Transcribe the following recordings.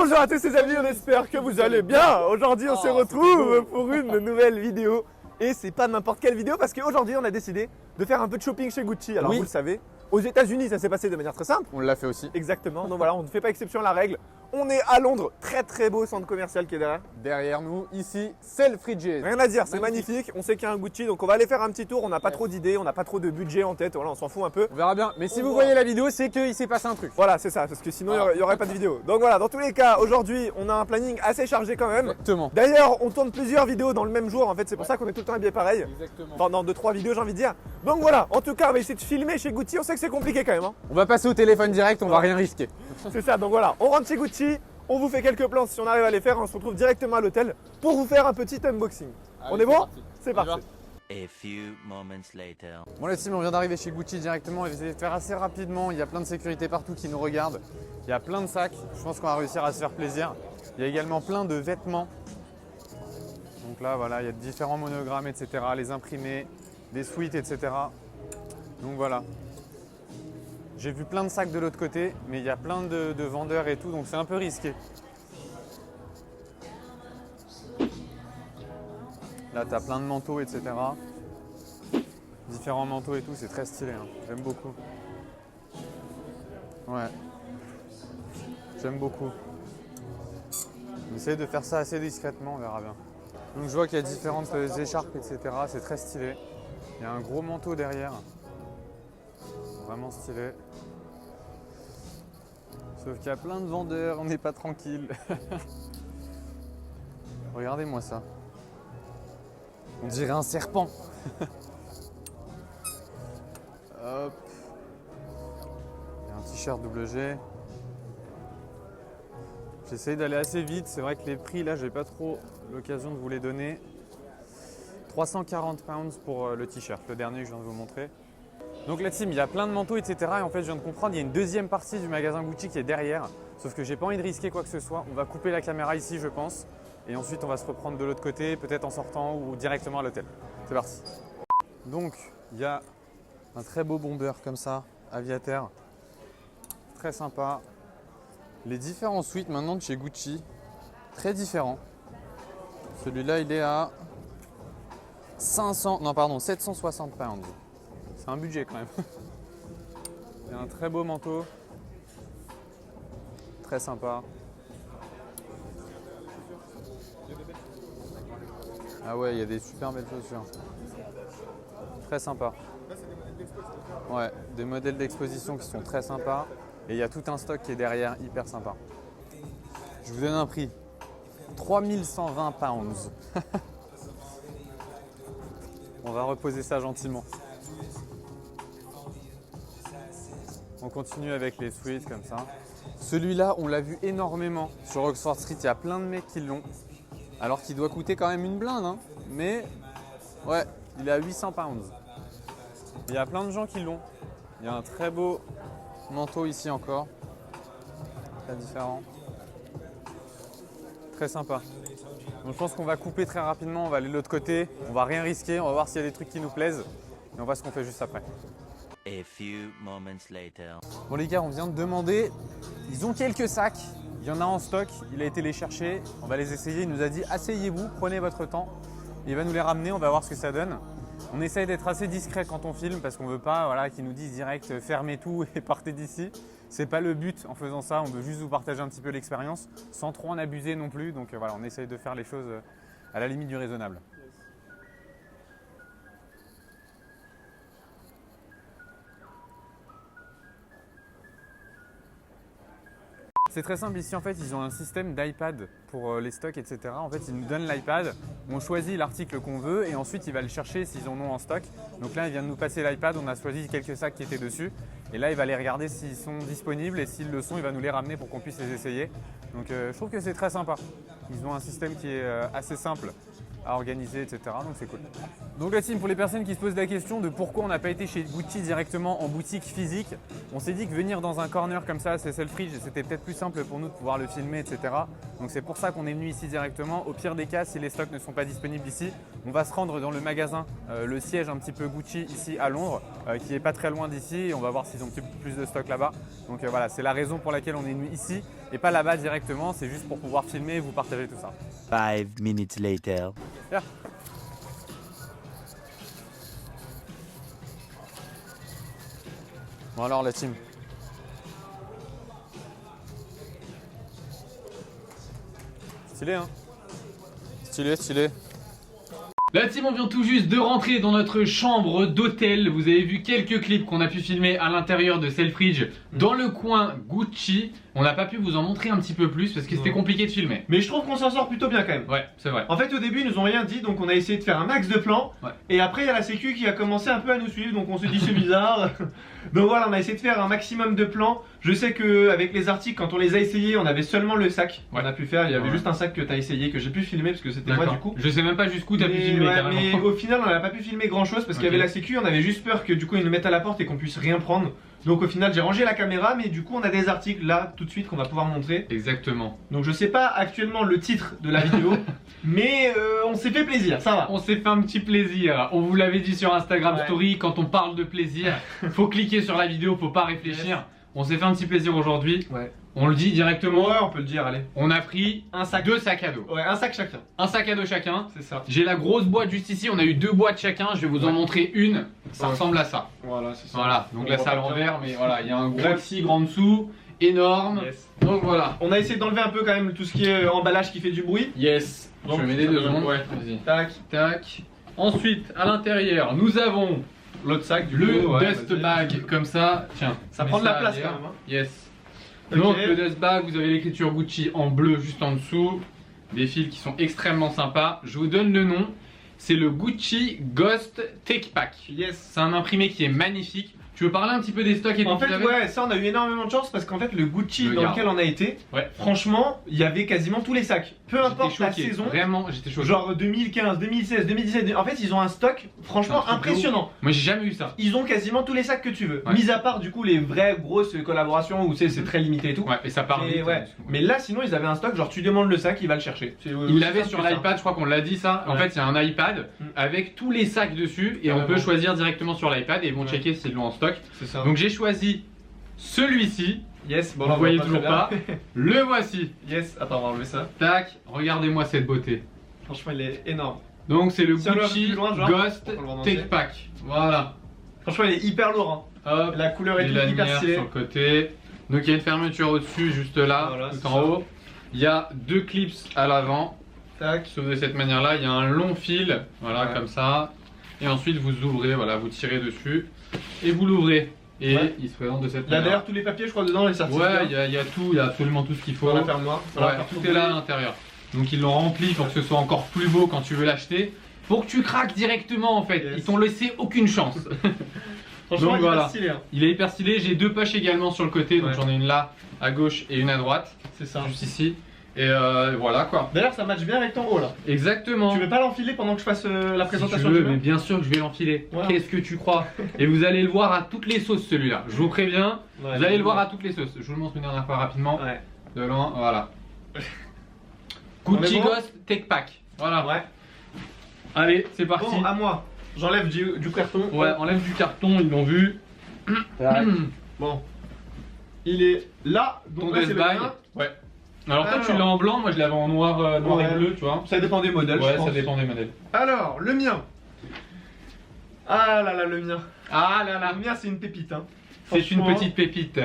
Bonjour à tous les amis, on espère que vous allez bien. Aujourd'hui on se retrouve pour une nouvelle vidéo. Et c'est pas n'importe quelle vidéo parce qu'aujourd'hui on a décidé de faire un peu de shopping chez Gucci. Alors vous le savez, aux États-Unis ça s'est passé de manière très simple. On l'a fait aussi. Exactement, donc voilà, on ne fait pas exception à la règle. On est à Londres, très beau centre commercial qui est derrière. Derrière nous, ici, Selfridges. Rien à dire, c'est magnifique. On sait qu'il y a un Gucci, donc on va aller faire un petit tour. On n'a pas trop d'idées, on n'a pas trop de budget en tête, voilà, on s'en fout un peu. On verra bien. Mais si vous voyez la vidéo, c'est qu'il s'est passé un truc. Voilà, c'est ça, parce que sinon il n'y aurait pas de vidéo. Donc voilà, dans tous les cas, aujourd'hui, on a un planning assez chargé quand même. Exactement. D'ailleurs, on tourne plusieurs vidéos dans le même jour, en fait, c'est pour ça qu'on est tout le temps habillé pareil. Exactement. Enfin, dans 2-3 vidéos, j'ai envie de dire. Donc voilà, en tout cas, on va essayer de filmer chez Gucci. On sait que c'est compliqué quand même. Hein. On va passer au téléphone direct, on va rien risquer. C'est ça, donc voilà, on rentre chez Gucci. On vous fait quelques plans si on arrive à les faire. On se retrouve directement à l'hôtel pour vous faire un petit unboxing. On est bon? C'est parti. A few moments later. Bon la team, on vient d'arriver chez Gucci directement et vous allez le faire assez rapidement. Il y a plein de sécurité partout qui nous regardent. Il y a plein de sacs. Je pense qu'on va réussir à se faire plaisir. Il y a également plein de vêtements. Donc là, voilà, il y a différents monogrammes, etc. Les imprimés, des suites, etc. Donc voilà. J'ai vu plein de sacs de l'autre côté, mais il y a plein de vendeurs et tout, donc c'est un peu risqué. Là, tu as plein de manteaux, etc. Différents manteaux et tout, c'est très stylé. Hein. J'aime beaucoup. Ouais. J'aime beaucoup. On essaie de faire ça assez discrètement, on verra bien. Donc je vois qu'il y a différentes écharpes, etc. C'est très stylé. Il y a un gros manteau derrière. Vraiment stylé. Sauf qu'il y a plein de vendeurs, on n'est pas tranquille. Regardez-moi ça. On dirait un serpent. Hop. Il y a un t-shirt WG. J'essaye d'aller assez vite. C'est vrai que les prix là, j'ai pas trop l'occasion de vous les donner. 340 pounds pour le t-shirt, le dernier que je viens de vous montrer. Donc la team, il y a plein de manteaux, etc. Et en fait, je viens de comprendre, il y a une deuxième partie du magasin Gucci qui est derrière. Sauf que j'ai pas envie de risquer quoi que ce soit. On va couper la caméra ici, je pense. Et ensuite, on va se reprendre de l'autre côté, peut-être en sortant ou directement à l'hôtel. C'est parti. Donc, il y a un très beau bomber comme ça, aviateur. Très sympa. Les différents suites maintenant de chez Gucci, très différents. Celui-là, il est à 760 pounds. C'est un budget quand même. Il y a un très beau manteau. Très sympa. Ah ouais, il y a des super belles chaussures. Très sympa. Ouais, des modèles d'exposition qui sont très sympas. Et il y a tout un stock qui est derrière, hyper sympa. Je vous donne un prix. 3120 pounds. On va reposer ça gentiment. On continue avec les suites comme ça. Celui-là, on l'a vu énormément sur Oxford Street. Il y a plein de mecs qui l'ont. Alors qu'il doit coûter quand même une blinde. Hein. Mais ouais, il est à 800 pounds. Il y a plein de gens qui l'ont. Il y a un très beau manteau ici encore. Très différent. Très sympa. Donc je pense qu'on va couper très rapidement. On va aller de l'autre côté. On va rien risquer. On va voir s'il y a des trucs qui nous plaisent. Et on voit ce qu'on fait juste après. A few moments later. Bon les gars, on vient de demander, ils ont quelques sacs, il y en a en stock, il a été les chercher, on va les essayer, il nous a dit asseyez-vous, prenez votre temps, il va nous les ramener, on va voir ce que ça donne. On essaye d'être assez discret quand on filme parce qu'on ne veut pas qu'ils nous disent direct fermez tout et partez d'ici. C'est pas le but en faisant ça, on veut juste vous partager un petit peu l'expérience sans trop en abuser non plus, donc voilà, on essaye de faire les choses à la limite du raisonnable. C'est très simple ici, en fait, ils ont un système d'iPad pour les stocks, etc. En fait, ils nous donnent l'iPad, on choisit l'article qu'on veut et ensuite il va le chercher s'ils en ont en stock. Donc là, il vient de nous passer l'iPad, on a choisi quelques sacs qui étaient dessus et là, il va les regarder s'ils sont disponibles et s'ils le sont, il va nous les ramener pour qu'on puisse les essayer. Donc je trouve que c'est très sympa. Ils ont un système qui est assez simple à organiser, etc. Donc c'est cool. Donc la team, pour les personnes qui se posent la question de pourquoi on n'a pas été chez Gucci directement en boutique physique, on s'est dit que venir dans un corner comme ça, c'est Selfridges, c'était peut-être plus simple pour nous de pouvoir le filmer, etc. Donc c'est pour ça qu'on est venu ici directement. Au pire des cas, si les stocks ne sont pas disponibles ici, on va se rendre dans le magasin, le siège un petit peu Gucci ici à Londres, qui est pas très loin d'ici, et on va voir s'ils ont plus de stock là-bas. Donc voilà, c'est la raison pour laquelle on est venu ici. et pas là-bas directement. C'est juste pour pouvoir filmer et vous partager tout ça. 5 minutes later. Tiens. Bon alors la team. Stylé hein. Stylé, stylé. La team, on vient tout juste de rentrer dans notre chambre d'hôtel. Vous avez vu quelques clips qu'on a pu filmer à l'intérieur de Selfridge dans le coin Gucci. On n'a pas pu vous en montrer un petit peu plus parce que c'était compliqué de filmer. Mais je trouve qu'on s'en sort plutôt bien quand même. Ouais, c'est vrai. En fait, au début, ils nous ont rien dit, donc on a essayé de faire un max de plans. Ouais. Et après, il y a la sécu qui a commencé un peu à nous suivre, donc on s'est dit c'est bizarre. Donc voilà, on a essayé de faire un maximum de plans. Je sais qu'avec les articles, quand on les a essayés, on avait seulement le sac. Ouais. On a pu faire, il y avait Ouais. juste un sac que tu as essayé, que j'ai pu filmer parce que c'était moi du coup. Je sais même pas jusqu'où t'as pu Mais, filmer ouais, carrément. mais au final, on n'a pas pu filmer grand chose parce qu'il y Ok. avait la sécu, on avait juste peur que du coup ils nous mettent à la porte et qu'on puisse rien prendre. Donc au final, j'ai rangé la caméra, mais du coup, on a des articles là tout de suite qu'on va pouvoir montrer. Exactement. Donc je sais pas actuellement le titre de la vidéo, mais on s'est fait plaisir, ça va. On s'est fait un petit plaisir. On vous l'avait dit sur Instagram Ouais. Story, quand on parle de plaisir, faut cliquer sur la vidéo, faut pas réfléchir. On s'est fait un petit plaisir aujourd'hui. Ouais. On le dit directement. Ouais, on peut le dire, allez. On a pris Un sac. 2 sacs à dos. Ouais, un sac chacun. Un sac à dos chacun. C'est ça. J'ai la grosse boîte juste ici, on a eu 2 boîtes chacun, je vais vous en Ouais. montrer une, ça Ouais. ressemble à ça. Voilà, c'est ça. Voilà, donc là On c'est à voit pas bien. l'envers, mais voilà, il y a un gros Ouais. ici, grand dessous, énorme. Yes. Donc voilà. On a essayé d'enlever un peu quand même tout ce qui est emballage qui fait du bruit. Yes. Donc, je vais m'aider ça 2 me donne- secondes. ouais. Vas-y. Tac. Tac. Ensuite, à l'intérieur, nous avons L'autre sac du le coup. ouais, dust vas-y. bag comme ça. Tiens, Ça mets prend de la à place l'arrière. quand même. Hein. Yes. Ok. Donc le dust bag, vous avez l'écriture Gucci en bleu juste en dessous. Des fils qui sont extrêmement sympas. Je vous donne le nom. C'est le Gucci Ghost Take Pack. Yes. C'est un imprimé qui est magnifique. Tu veux parler un petit peu des stocks et tout En fait, que vous avez ouais, ça on a eu énormément de chance parce qu'en fait, le Gucci Le dans garde. lequel on a été, Ouais. franchement, il y avait quasiment tous les sacs. Peu importe J'étais la choqué. saison. Vraiment, j'étais choqué. Genre 2015, 2016, 2017. En fait, ils ont un stock franchement Un truc de impressionnant. Moi j'ai jamais eu ça. Ils ont quasiment tous les sacs que tu veux. Ouais. Mis à part du coup les vraies grosses collaborations où c'est très limité et tout. Ouais, et ça part Mais, vite. ouais. hein. Mais là, sinon, ils avaient un stock. Genre, tu demandes le sac, il va le chercher. C'est Il aussi l'avait simple sur que ça. l'iPad, je crois qu'on l'a dit ça. En Ouais. fait, il y a un iPad Mm. avec tous les sacs dessus et on Carrément. peut choisir directement sur l'iPad et ils vont Ouais. checker s'ils l'ont en stock. C'est ça. Donc j'ai choisi celui-ci. yes, bon, Vous là, on voyez voit toujours très pas. bien. Le voici. Yes, attends, on va enlever ça. Tac, regardez-moi cette beauté. Franchement, il est énorme. Donc c'est le Si on le voit Gucci plus loin, genre, Ghost on peut le voir en Take entier. Pack. Voilà. Franchement, il est hyper lourd. Hein. Hop, La couleur et est la hyper lumière stylée. sur le côté. Donc il y a une fermeture au-dessus, juste là, Voilà, tout c'est en ça. haut. Il y a 2 clips à l'avant. Tac. Sauf de cette manière-là, il y a un long fil, voilà, Ouais. comme ça. Et ensuite vous ouvrez, voilà, vous tirez dessus et vous l'ouvrez. Et Ouais. il se présente de cette Il y a manière. d'ailleurs tous les papiers, je crois, dedans, les certificats. Ouais, il y a tout, il y a absolument tout ce qu'il faut. Dans la fermoire. Dans la Ouais, fermoire. tout est là à l'intérieur. Donc ils l'ont rempli pour que ce soit encore plus beau quand tu veux l'acheter. Pour que tu craques directement en fait. Yes. Ils t'ont laissé aucune chance. Franchement, Donc, il est voilà. hyper stylé. Hein. Il est hyper stylé. J'ai 2 poches également sur le côté. Donc Ouais. j'en ai une là à gauche et une à droite. C'est ça. Juste ici. Et voilà quoi. D'ailleurs, ça match bien avec ton haut là. Exactement. Tu veux pas l'enfiler pendant que je fasse la Si présentation tu veux, du mais mien bien sûr que je vais l'enfiler. Voilà. Qu'est-ce que tu crois? Et vous allez le voir à toutes les sauces celui-là. Je vous préviens. Ouais, Vous allez le voir à toutes les sauces. Je vous le montre une dernière fois rapidement. Ouais. De loin, voilà. On est Gucci bon Ghost Take Pack. Voilà. Ouais. Allez, c'est parti. Bon, à moi. J'enlève du carton. Ouais, enlève du carton, ils l'ont vu. Bon. Il est là. Ton Donc là, c'est desk le bag. mien. Ouais. Alors toi tu Alors. l'as en blanc, moi je l'avais en noir, noir Ouais. et bleu, tu vois. Ça dépend des modèles, je Ouais, pense. ça dépend des modèles. Alors, le mien. Ah là là, le mien. Ah là là, Le mien, c'est une pépite. Hein. c'est une Franchement, petite pépite.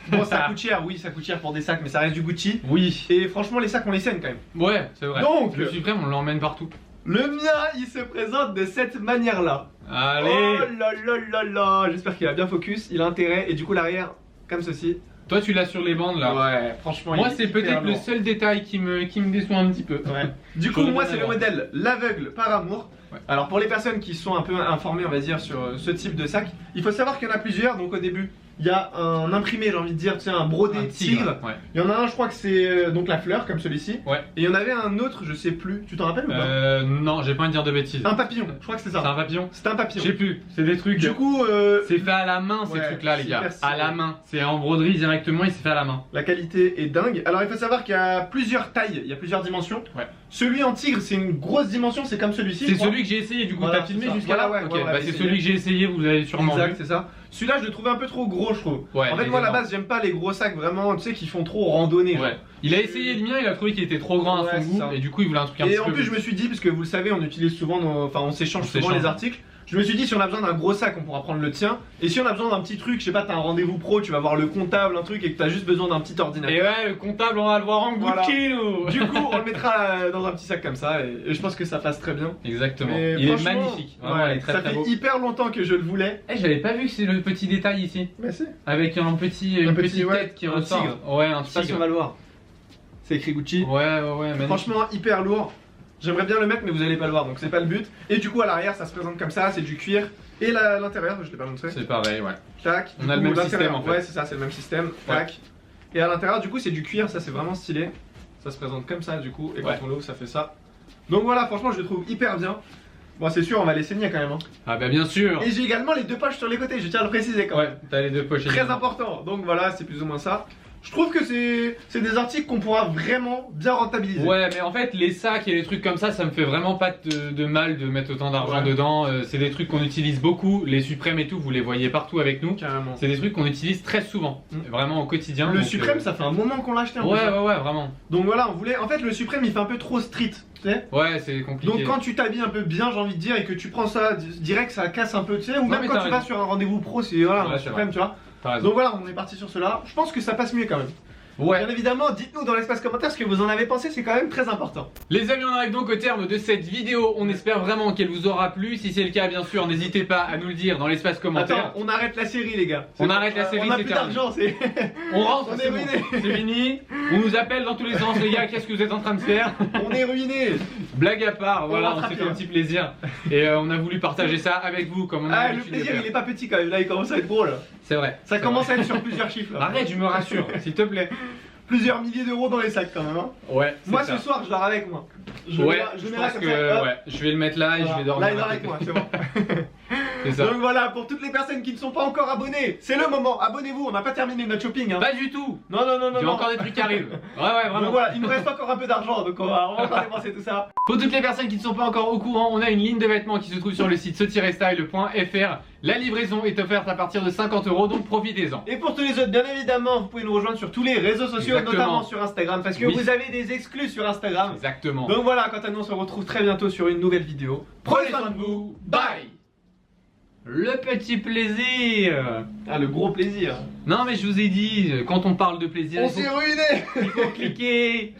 Bon, ça coûte cher, oui, ça coûte cher pour des sacs, mais ça reste du Gucci. Oui. Et franchement, les sacs, on les scène quand même. Ouais, c'est vrai. Donc, le suprême, on l'emmène partout. le mien, il se présente de cette manière-là. Allez. Oh là là là là. J'espère qu'il a bien focus, il a intérêt. Et du coup, l'arrière, comme ceci. Toi tu l'as sur les bandes là. Ouais, franchement, Moi il est c'est hyper peut-être le lourd. seul détail qui me déçoit un petit peu. Ouais. Du Sur coup, le moi, modèle, c'est le ouais. modèle l'aveugle par amour. Ouais. Alors, pour les personnes qui sont un peu informées, on va dire, sur ce type de sac, il faut savoir qu'il y en a plusieurs. Donc, au début, il y a un imprimé, j'ai envie de dire, tu sais, un brodé Un tigre. Ouais. Il y en a un, je crois que c'est donc la fleur, comme celui-ci. Ouais. Et il y en avait un autre, je sais plus. Tu t'en rappelles ou pas Non, j'ai pas envie de dire de bêtises. Un papillon, je crois que c'est C'est ça. un papillon? C'était un Je papillon. sais plus, c'est des trucs. Du coup, C'est fait à la main ces Ouais, trucs-là, les gars. super stylé. À la main. C'est en broderie directement et c'est fait à la main. la qualité est dingue. Alors, il faut savoir qu'il y a plusieurs tailles, il y a plusieurs dimensions. Ouais. Celui en tigre, c'est une grosse dimension, c'est comme celui-ci. C'est je crois. celui que j'ai essayé, du coup, Voilà, t'as filmé c'est ça. jusqu'à Voilà, là. ouais, Ok, ouais, bah, ouais, c'est essayé. celui que j'ai essayé, vous avez sûrement Exact, vu. c'est ça. Celui-là, je le trouvais un peu trop gros, je trouve. Ouais, en fait, il est moi, à la énorme. base, j'aime pas les gros sacs vraiment, tu sais, qui font trop randonnée. Ouais. Il a essayé le mien, il a trouvé qu'il était trop grand à Ouais, son c'est ça. goût, et du coup, il voulait un truc un petit Et peu. en plus, je me suis dit, parce que vous le savez, on utilise souvent, enfin, on s'échange On souvent s'échange. les articles. Je me suis dit, si on a besoin d'un gros sac, on pourra prendre le tien. Et si on a besoin d'un petit truc, je sais pas, t'as un rendez-vous pro, tu vas voir le comptable, un truc, et que t'as juste besoin d'un petit ordinateur. Et ouais, le comptable, on va le voir en Voilà. Gucci, nous. Du coup, on le mettra dans un petit sac comme ça, et je pense que ça passe très bien. Exactement. Mais Il est franchement, magnifique. Vraiment, ouais, il est très ça très fait beau. hyper longtemps que je le voulais. Eh, j'avais pas vu que c'est le petit détail ici. Mais c'est. Avec une petite ouais, tête qui un ressort. tigre. Ouais, un Je sais pas si on tigre. va le voir. C'est écrit Gucci. Ouais, magnifique. Franchement, hyper lourd. J'aimerais bien le mettre, mais vous allez pas le voir, donc c'est pas le but. Et du coup, à l'arrière, ça se présente comme ça, c'est du cuir. Et l'intérieur, je l'ai pas montré. C'est pareil, ouais. Tac. On Du a le coup, même l'intérieur, système, en fait. Ouais, c'est ça, c'est le même système. Tac. Et à l'intérieur, du coup, c'est du cuir, ça c'est vraiment stylé. Ça se présente comme ça, du coup, et quand Ouais. on l'ouvre, ça fait ça. Donc voilà, franchement, je le trouve hyper bien. Bon, c'est sûr, on va les saigner quand même. Hein. Ah bah bien sûr. Et j'ai également les deux poches sur les côtés, je tiens à le préciser quand même. Ouais, t'as les deux poches. Très important. Donc voilà, c'est plus ou moins ça. Je trouve que c'est des articles qu'on pourra vraiment bien rentabiliser. Ouais, mais en fait, les sacs et les trucs comme ça me fait vraiment pas de mal de mettre autant d'argent Ouais. dedans. C'est des trucs qu'on utilise beaucoup. Les suprêmes et tout, vous les voyez partout avec nous. Carrément. C'est des trucs qu'on utilise très souvent, Mm. vraiment au quotidien. Le donc, suprême, ça fait un moment qu'on l'a acheté. en Ouais, plus. ouais, vraiment. Donc voilà, on voulait. En fait, le suprême, il fait un peu trop street. Tu sais. Ouais, c'est compliqué. Donc quand tu t'habilles un peu bien, j'ai envie de dire, et que tu prends ça direct, ça casse un peu, tu sais. Ou Non, même mais quand t'as tu vas raison. sur un rendez-vous pro, c'est voilà, Ouais, un c'est suprême, tu vois. T'as raison. Donc voilà, on est parti sur cela. Je pense que ça passe mieux quand même. Ouais. Bien évidemment, dites-nous dans l'espace commentaire ce que vous en avez pensé, c'est quand même très important. Les amis, on arrive donc au terme de cette vidéo. On espère vraiment qu'elle vous aura plu. Si c'est le cas, bien sûr, n'hésitez pas à nous le dire dans l'espace commentaire. Attends, on arrête la série, les gars. On arrête la série, On a c'est plus terminé. d'argent, c'est. On rentre, On est c'est bon. ruinés. C'est fini. On nous appelle dans tous les sens, les gars. Qu'est-ce que vous êtes en train de faire? On est ruinés. Blague à part, voilà, on rattrape s'est fait un bien. petit plaisir. Et on a voulu partager ça avec vous, comme on a Ah, le l'habitude de plaisir, faire. il est pas petit quand même. Là, il commence à être gros là. C'est vrai. Ça c'est commence vrai. à être sur plusieurs chiffres là. Arrête, je me rassure, s'il te plaît. Plusieurs milliers d'euros dans les sacs quand même. Hein. Ouais. c'est Moi, ça. ce soir, je dors avec moi. Ouais, je je mets là pense comme que ça. hop. ouais, je vais le mettre là et Voilà. je vais dormir. Là, il dort à avec côté. moi, c'est bon. C'est ça. Donc voilà, pour toutes les personnes qui ne sont pas encore abonnées, c'est le moment. Abonnez-vous, on n'a pas terminé notre shopping. Hein. Pas du tout. Non, non, non, non. Il y a non. encore des trucs qui arrivent. Ouais, Donc vraiment. voilà, il nous reste encore un peu d'argent, donc on va encore dépenser tout ça. Pour toutes les personnes qui ne sont pas encore au courant, on a une ligne de vêtements qui se trouve sur le site se-style.fr. La livraison est offerte à partir de 50 €, donc profitez-en. Et pour tous les autres, bien évidemment, vous pouvez nous rejoindre sur tous les réseaux sociaux, Exactement. notamment sur Instagram, parce que Oui. vous avez des exclus sur Instagram. Exactement. Donc voilà, quant à nous, on se retrouve très bientôt sur une nouvelle vidéo. Prenez soin de vous. Bye. Le petit plaisir. Ah, le gros plaisir. Non mais je vous ai dit, quand on parle de plaisir, On il faut, s'est ruiné. il faut cliquer.